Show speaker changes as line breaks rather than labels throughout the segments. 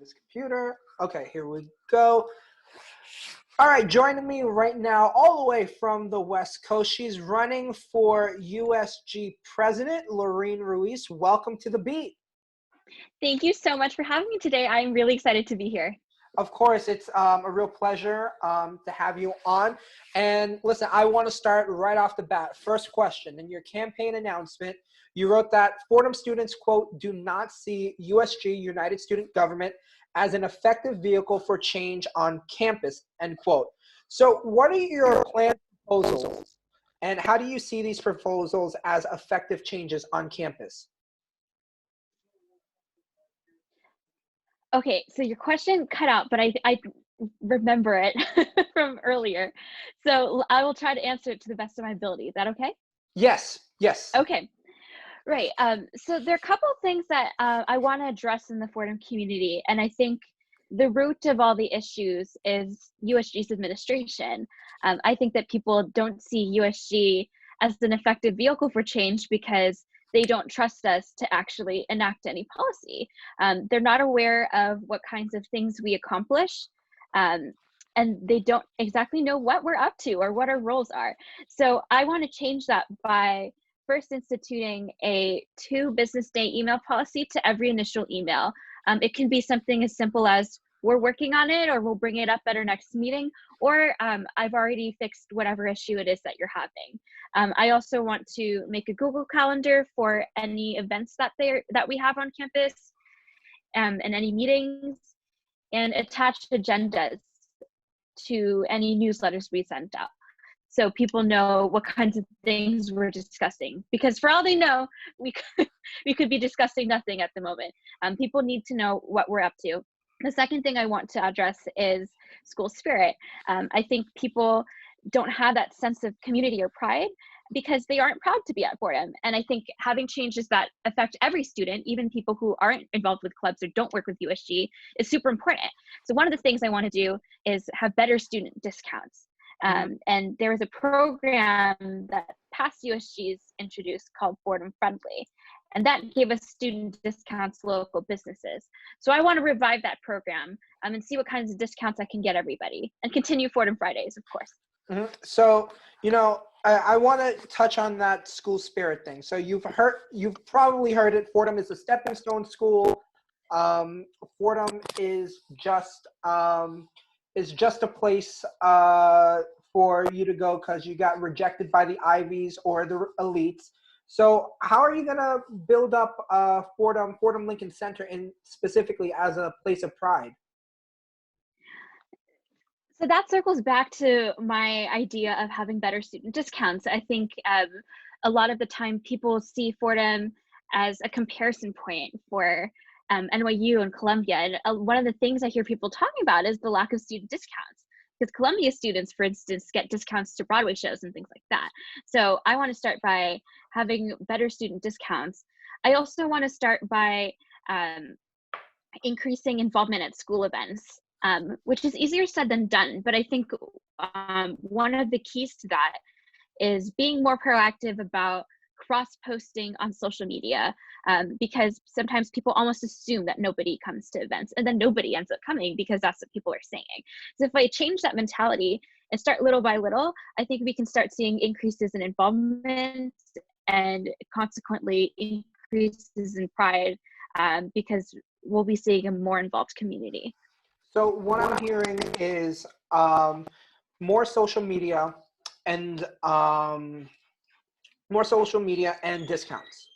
this computer. Okay, here we go. All right, joining me right now, all the way from the West Coast, she's running for USG President, Loreen Ruiz. Welcome to the beat.
Thank you so much for having me today. I'm really excited to be here.
Of course, it's a real pleasure to have you on. And listen, I want to start right off the bat. First question, in your campaign announcement, you wrote that Fordham students, quote, do not see USG, United Student Government, as an effective vehicle for change on campus, end quote. So what are your planned proposals, and how do you see these proposals as effective changes on campus?
Okay, so your question cut out, but I remember it from earlier. So I will try to answer it to the best of my ability. Is that okay?
Yes, yes.
Okay, right. So there are a couple of things that I want to address in the Fordham community, and I think the root of all the issues is USG's administration. I think that people don't see USG as an effective vehicle for change because they don't trust us to actually enact any policy. They're not aware of what kinds of things we accomplish, and they don't exactly know what we're up to or what our roles are. So I want to change that by first instituting a 2 business day email policy to every initial email. It can be something as simple as we're working on it, or we'll bring it up at our next meeting, or I've already fixed whatever issue it is that you're having. I also want to make a Google Calendar for any events that we have on campus, and any meetings, and attach agendas to any newsletters we send out, so people know what kinds of things we're discussing. Because for all they know, we could be discussing nothing at the moment. People need to know what we're up to. The second thing I want to address is school spirit. I think people don't have that sense of community or pride because they aren't proud to be at Fordham. And I think having changes that affect every student, even people who aren't involved with clubs or don't work with USG, is super important. So one of the things I want to do is have better student discounts. And there was a program that past USG's introduced called Fordham Friendly, and that gave us student discounts to local businesses. So I want to revive that program and see what kinds of discounts I can get everybody, and continue Fordham Fridays, of course.
So, you know, I want to touch on that school spirit thing. So you've probably heard it. Fordham is a stepping stone school. Fordham is just a place for you to go because you got rejected by the Ivies or the elites. So how are you going to build up Fordham Lincoln Center in specifically as a place of pride?
So that circles back to my idea of having better student discounts. I think a lot of the time people see Fordham as a comparison point for NYU and Columbia. And one of the things I hear people talking about is the lack of student discounts, because Columbia students, for instance, get discounts to Broadway shows and things like that. So I want to start by having better student discounts. I also want to start by increasing involvement at school events, which is easier said than done. But I think one of the keys to that is being more proactive about cross-posting on social media, because sometimes people almost assume that nobody comes to events, and then nobody ends up coming because that's what people are saying. So if I change that mentality and start little by little, I think we can start seeing increases in involvement and consequently increases in pride, because we'll be seeing a more involved community.
So what I'm hearing is more social media and discounts.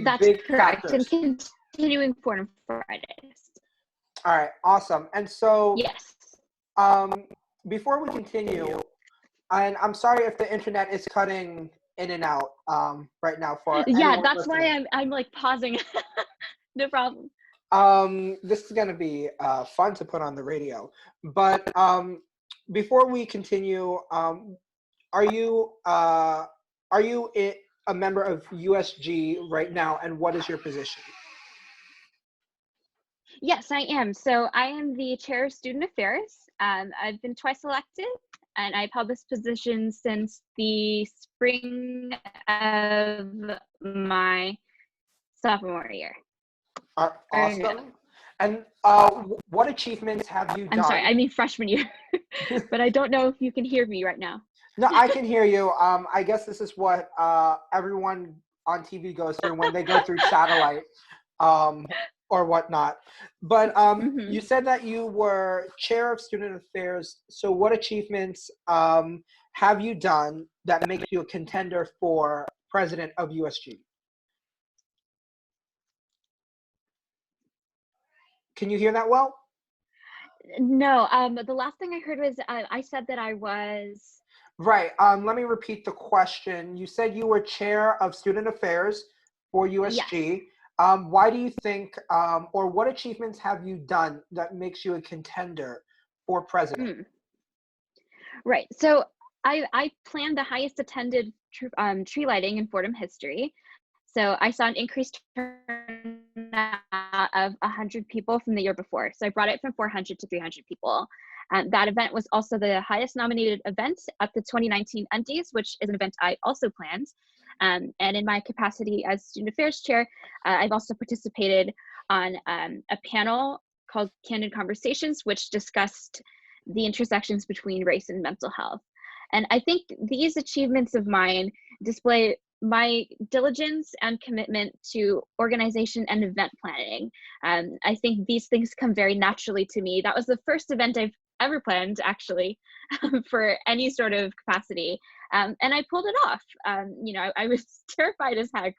That's
big
correct.
factors.
And continuing Fordham Fridays.
All right, awesome. And so
yes.
Before we continue, and I'm sorry if the internet is cutting in and out right now for
that's listening. Why I'm like pausing. No problem.
This is going to be fun to put on the radio. But before we continue, are you a member of USG right now, and what is your position?
Yes, I am. So I am the chair of student affairs. I've been twice elected, and I've held this position since the spring of my sophomore year.
Awesome. And what achievements have you
I'm sorry,
done?
I mean freshman year, but I don't know if you can hear me right now.
No, I can hear you. I guess this is what everyone on TV goes through when they go through satellite um, or whatnot. But
Hmm.
you said that you were chair of student affairs. So, what achievements have you done that makes you a contender for president of USG? Can you hear that well?
No, the last thing I heard was I said that I was.
Right. Let me repeat the question. You said you were chair of student affairs for
Yes.
USG. Why do you think, or what achievements have you done that makes you a contender for president?
Mm, right. So I planned the highest attended tree lighting in Fordham history. So I saw an increased turnout of 100 people from the year before. So I brought it from 400 to 300 people. That event was also the highest nominated event at the 2019 Undies, which is an event I also planned. And in my capacity as student affairs chair, I've also participated on a panel called Candid Conversations, which discussed the intersections between race and mental health. And I think these achievements of mine display my diligence and commitment to organization and event planning. I think these things come very naturally to me. That was the first event I've ever planned, actually, for any sort of capacity. And I pulled it off. I was terrified as heck,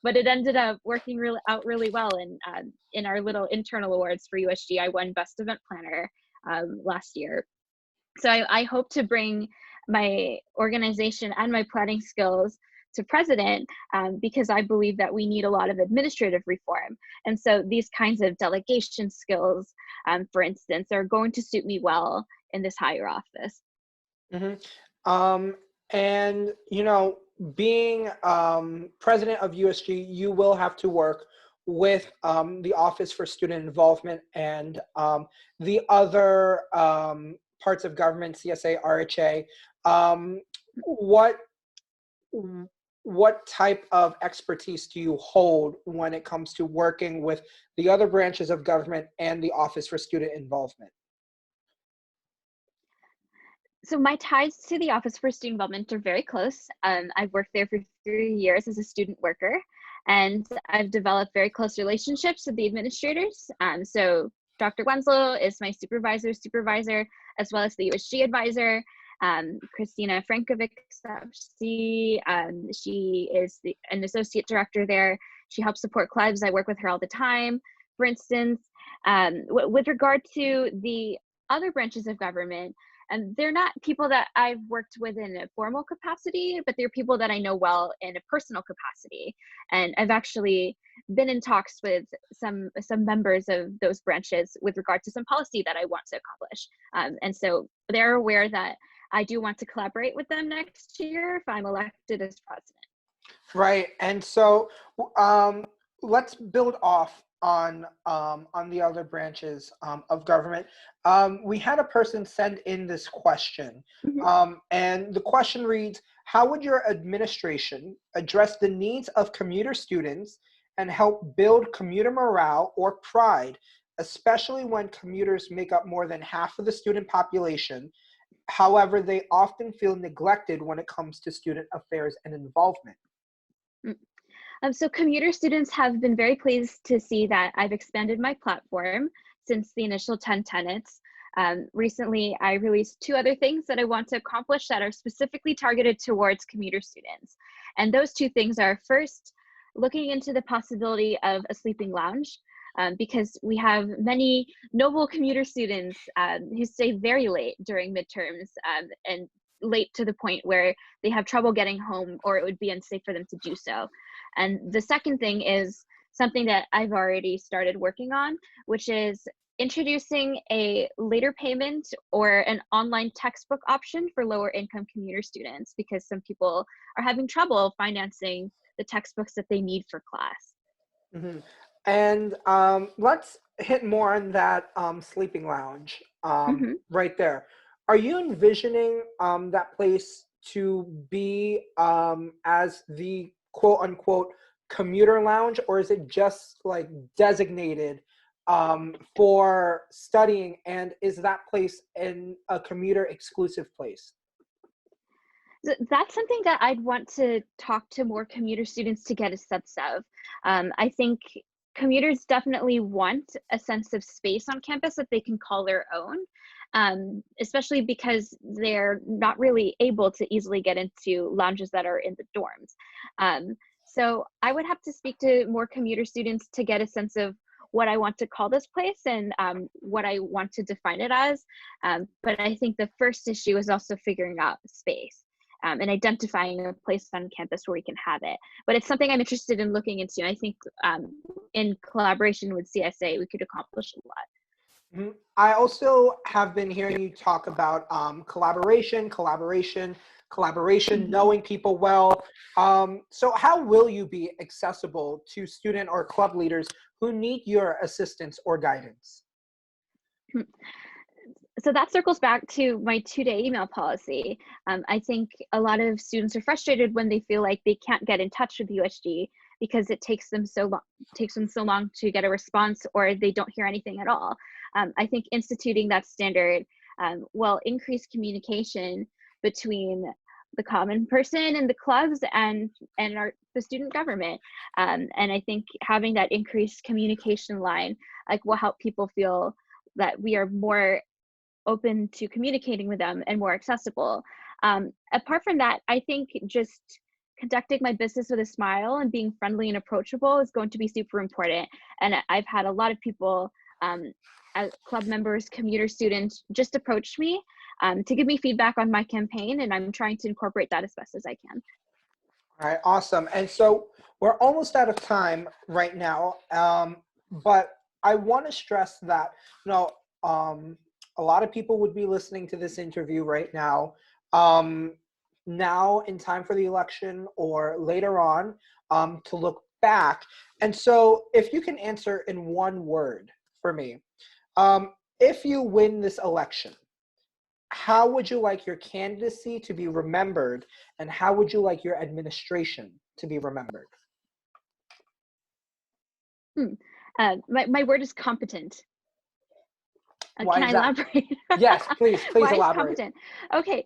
but it ended up working out really well. And in our little internal awards for USG, I won Best Event Planner last year. So I hope to bring my organization and my planning skills to president, because I believe that we need a lot of administrative reform. And so these kinds of delegation skills, for instance, are going to suit me well in this higher office.
Hmm. Um, and being president of USG, you will have to work with the Office for Student Involvement and the other parts of government, CSA, RHA. Um, what what type of expertise do you hold when it comes to working with the other branches of government and the Office for Student Involvement?
So my ties to the Office for Student Involvement are very close. I've worked there for 3 years as a student worker, and I've developed very close relationships with the administrators. So Dr. Wenzel is my supervisor, as well as the USG advisor. Christina Frankovic, she is an associate director there. She helps support clubs. I work with her all the time. For instance, with regard to the other branches of government, and they're not people that I've worked with in a formal capacity, but they're people that I know well in a personal capacity. And I've actually been in talks with some members of those branches with regard to some policy that I want to accomplish. And so they're aware that I do want to collaborate with them next year if I'm elected as president.
Right. And so um, let's build off on the other branches of government. We had a person send in this question,
Mhm.
and the question reads, how would your administration address the needs of commuter students and help build commuter morale or pride, especially when commuters make up more than half of the student population? However, they often feel neglected when it comes to student affairs and involvement.
Mm. So commuter students have been very pleased to see that I've expanded my platform since the initial 10 tenets. Recently, I released 2 other things that I want to accomplish that are specifically targeted towards commuter students. And those 2 things are, first, looking into the possibility of a sleeping lounge, because we have many noble commuter students who stay very late during midterms, and late to the point where they have trouble getting home or it would be unsafe for them to do so. And the second thing is something that I've already started working on, which is introducing a later payment or an online textbook option for lower income commuter students, because some people are having trouble financing the textbooks that they need for class.
Mhm. And let's hit more on that sleeping lounge
Hmm.
right there. Are you envisioning that place to be as the quote unquote commuter lounge, or is it just like designated for studying, and is that place in a commuter exclusive place?
That's something that I'd want to talk to more commuter students to get a sense of. I think commuters definitely want a sense of space on campus that they can call their own, especially because they're not really able to easily get into lounges that are in the dorms. So I would have to speak to more commuter students to get a sense of what I want to call this place and what I want to define it as. But I think the first issue is also figuring out space. And identifying a place on campus where we can have it. But it's something I'm interested in looking into. I think in collaboration with CSA, we could accomplish a lot.
I also have been hearing you talk about collaboration, knowing people well. So how will you be accessible to student or club leaders who need your assistance or guidance?
So that circles back to my 2-day email policy. I think a lot of students are frustrated when they feel like they can't get in touch with USG because it takes them so long to get a response, or they don't hear anything at all. I think instituting that standard will increase communication between the common person and the clubs and the student government. And I think having that increased communication line will help people feel that we are more open to communicating with them and more accessible. Apart from that, I think just conducting my business with a smile and being friendly and approachable is going to be super important. And I've had a lot of people, club members, commuter students, just approach me to give me feedback on my campaign, and I'm trying to incorporate that as best as I can.
All right, awesome. And so we're almost out of time right now, but I want to stress that, a lot of people would be listening to this interview right now, now in time for the election or later on, to look back. And so if you can answer in one word for me, if you win this election, how would you like your candidacy to be remembered, and how would you like your administration to be remembered?
My word is competent.
Why
Can
is
I
that?
elaborate?
Yes, please
Why is
elaborate.
competent? Okay,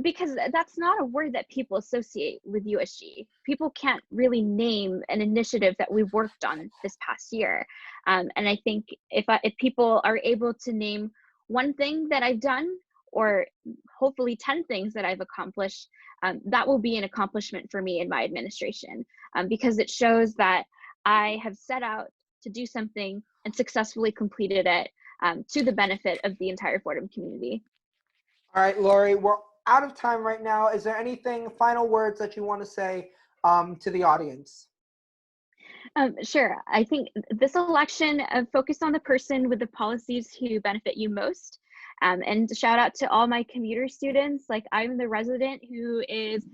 because that's not a word that people associate with USG. People can't really name an initiative that we've worked on this past year. And I think if people are able to name one thing that I've done, or hopefully 10 things that I've accomplished, that will be an accomplishment for me in my administration, because it shows that I have set out to do something and successfully completed it, to the benefit of the entire Fordham community.
All right, Lori, we're out of time right now. Is there anything, final words that you want to say to the audience?
Sure. I think this election focused on the person with the policies who benefit you most. And shout out to all my commuter students. I'm the resident who is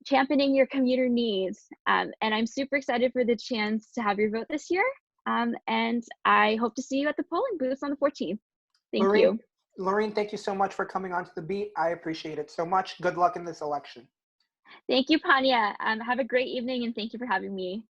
championing your commuter needs. And I'm super excited for the chance to have your vote this year. And I hope to see you at the polling booths on the 14th. Thank you.
Loreen, thank you so much for coming onto the beat. I appreciate it so much. Good luck in this election.
Thank you, Panya. Have a great evening, and thank you for having me.